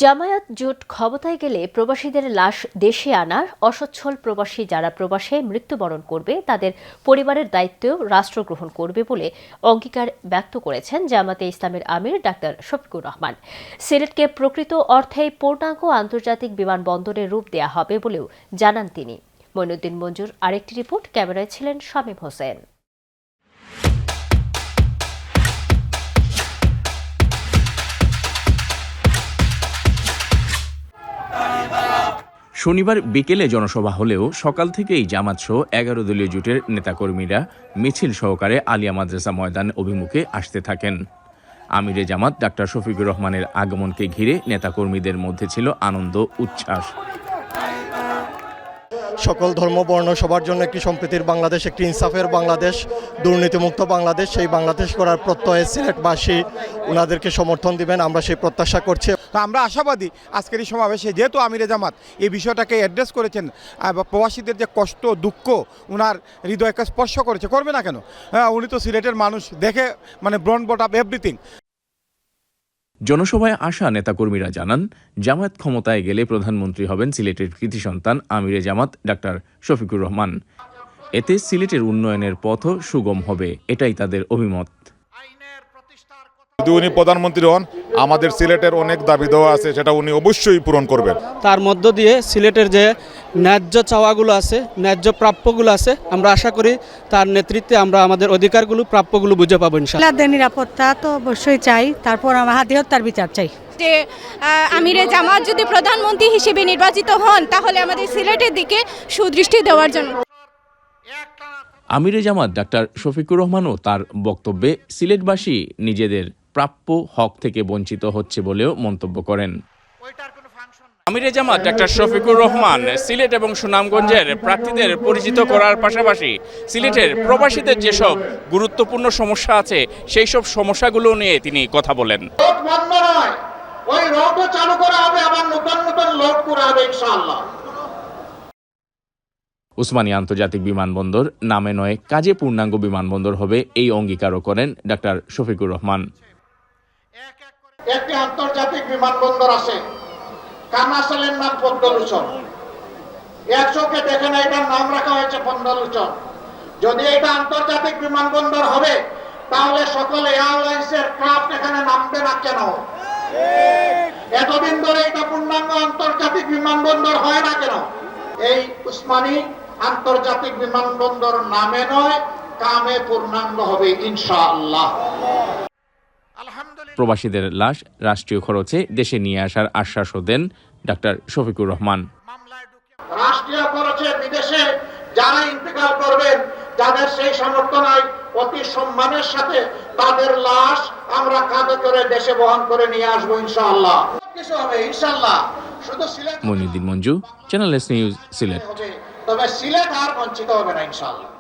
জামায়াত জোট ক্ষমতায় গেলে প্রবাসীদের লাশ দেশে আনার অসচ্ছল প্রবাসী যারা প্রবাসে মৃত্যুবরণ করবে তাদের পরিবারের দায়িত্বও রাষ্ট্র গ্রহণ করবে বলে অঙ্গীকার ব্যক্ত করেছেন জামায়াতে ইসলামের আমির ডাক্তার শফিকুর রহমান। সিলেটকে প্রকৃত অর্থেই পূর্ণাঙ্গ আন্তর্জাতিক বিমানবন্দরের রূপ দেয়া হবে বলেও জানান তিনি। মইনুদ্দিন মঞ্জুর আরেকটি রিপোর্ট, ক্যামেরায় ছিলেন শামীম হোসেন। শনিবার বিকেলে জনসভা হলেও সকাল থেকেই জামাতসহ ১১ দলীয় জোটের নেতাকর্মীরা মিছিল সহকারে আলিয়া মাদ্রাসা ময়দান অভিমুখে আসতে থাকেন। আমিরে জামাত ডাক্তার শফিকুর রহমানের আগমনকে ঘিরে নেতাকর্মীদের মধ্যে ছিল আনন্দ উচ্ছ্বাস। সকল ধর্ম বর্ণ সবার জন্য একটি সম্প্রীতির বাংলাদেশ, একটি ইনসাফের বাংলাদেশ, দুর্নীতিমুক্ত বাংলাদেশ, সেই বাংলাদেশ করার প্রত্যয়ে সিলেটবাসী ওনাদেরকে সমর্থন দিবেন, আমরা সেই প্রত্যাশা করছি। তো আমরা আশাবাদী আজকের এই সমাবেশে যেহেতু আমিরে জামাত এই বিষয়টাকে অ্যাড্রেস করেছেন, প্রবাসীদের যে কষ্ট দুঃখ ওনার হৃদয়কে স্পর্শ করেছে, করবে না কেন? উনি তো সিলেটের মানুষ, দেখে ব্রন বট আপ এভরিথিং। জনসভায় আসা নেতাকর্মীরা জানান, জামায়াত ক্ষমতায় গেলে প্রধানমন্ত্রী হবেন সিলেটের কৃতি সন্তান আমিরে জামাত ডাক্তার শফিকুর রহমান। এতে সিলেটের উন্নয়নের পথও সুগম হবে, এটাই তাদের অভিমত। যদি উনি প্রধানমন্ত্রী হন, আমাদের সিলেটের অনেক দাবি দেওয়া আছে, সেটা উনি অবশ্যই পূরণ করবেন। তার মধ্য দিয়ে সিলেটের যে ন্যায্য চাওয়াগুলো আছে, ন্যায্য প্রাপ্যগুলো আছে, আমরা আশা করি তার নেতৃত্বে আমরা আমাদের অধিকারগুলো প্রাপ্যগুলো বুঝে পাবো ইনশাআল্লাহ। নিরাপত্তা তো অবশ্যই চাই, তারপর আমার হাতে হত্যার বিচার চাই। যে আমিরে জামাত যদি প্রধানমন্ত্রী হিসেবে নির্বাচিত হন তাহলে আমাদের সিলেটের দিকে সুদৃষ্টি দেওয়ার জন্য। আমিরে জামাত ডাক্তার শফিকুর রহমানও তার বক্তব্যে সিলেটবাসী নিজেদের প্রাপ্য হক থেকে বঞ্চিত হচ্ছে বলেও মন্তব্য করেন। আমিরে জামাত ডাক্তার শফিকুর রহমান সিলেট এবং সুনামগঞ্জের প্রার্থীদের পরিচিত করার পাশাপাশি সিলেটের প্রবাসীদের যেসব গুরুত্বপূর্ণ সমস্যা আছে সেই সব সমস্যাগুলো নিয়ে তিনি কথা বলেন। উসমানী আন্তর্জাতিক বিমানবন্দর নামে নয় কাজে পূর্ণাঙ্গ বিমানবন্দর হবে, এই অঙ্গীকারও করেন ডাক্তার শফিকুর রহমান। একটি আন্তর্জাতিক বিমানবন্দর আছে, কানাসালের নাম পদ্মলোচন। একশোকে দেখে না, এটার নাম রাখা হয়েছে পদ্মলোচন। যদি এটা আন্তর্জাতিক বিমানবন্দর হবে তাহলে সকল এয়ারলাইন্সের ক্রাফট এখানে নামবে না কেন? এতদিন ধরে এটা পূর্ণাঙ্গ আন্তর্জাতিক বিমানবন্দর হয় না কেন? এই উসমানী আন্তর্জাতিক বিমানবন্দর নামে নয় কামে পূর্ণাঙ্গ হবে ইনশাআল্লাহ। প্রবাসীদের লাশ রাষ্ট্রীয় খরচে দেশে নিয়ে আসার আশ্বাসও দেন ডাক্তার শফিকুর রহমান। রাষ্ট্রীয় খরচে বিদেশে যারা ইন্তেকাল করবেন, যাদের সেই সামর্থ্য নাই, অতি সম্মানের সাথে তাদের লাশ আমরা কাঁধে করে দেশে বহন করে নিয়ে আসবো ইনশাআল্লাহ। কিছু হবে ইনশাআল্লাহ। শুধু Sylhet. Moinuddin Manju, channel S news, Sylhet. তবে সিলেট আর বঞ্চিত হবে না ইনশাআল্লাহ।